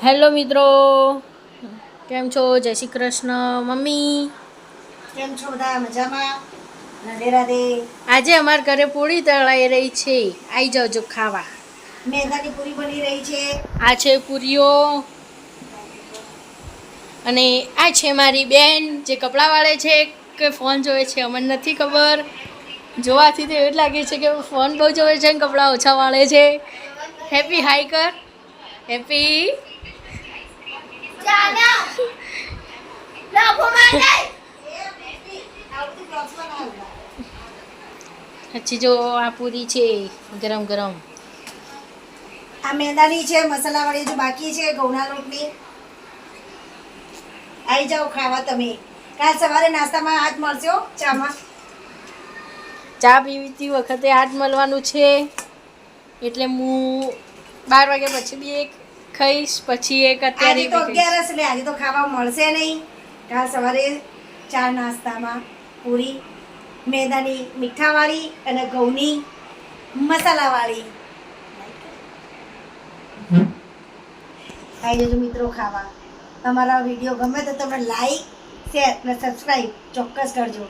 Hello મિત્રો, કેમ છો? જય શ્રી કૃષ્ણ. મમ્મી કેમ છો બધા? મજામાં? રાધે રાધે. આજે અમારા ઘરે પૂરી તળાઈ રહી છે, આવી જાવજો ખાવા. મેંદાની પૂરી બની રહી છે. આ છે પૂરીઓ અને આ છે મારી બેન જે કપડાં વાળે છે કે ફોન જોવે છે અમને નથી ખબર. જોવાથી તો એવું જ લાગે છે કે ફોન બહુ જોવે છે અને કપડાં ઓછા વાળે છે. હેપી હાઈ કર. હેપી પછી જો આ પૂરી છે ગરમ ગરમ. આ મેંદાની છે, મસાલાવાળી જો બાકી છે, ઘઉંના લોટની. આવી જાઓ ખાવા તમે. કાલ સવારે નાસ્તામાં હાથ મળશે હો, ચામાં. ચા પીતી વખતે આજ મળવાનું છે એટલે હું 12 વાગ્યા પછી બી એક ખાઈશ, પછી એક અત્યારે આજે તો 11 એટલે આજે તો ખાવા મળશે નહીં. કાલ સવારે ચા નાસ્તામાં પૂરી મેંદાની મીઠાવાળી અને ઘઉંની મસાલાવાળી. આવી જજો મિત્રો ખાવા. તમારા વિડીયો ગમે તો તમે લાઈક, શેર અને સબસ્ક્રાઈબ ચોક્કસ કરજો.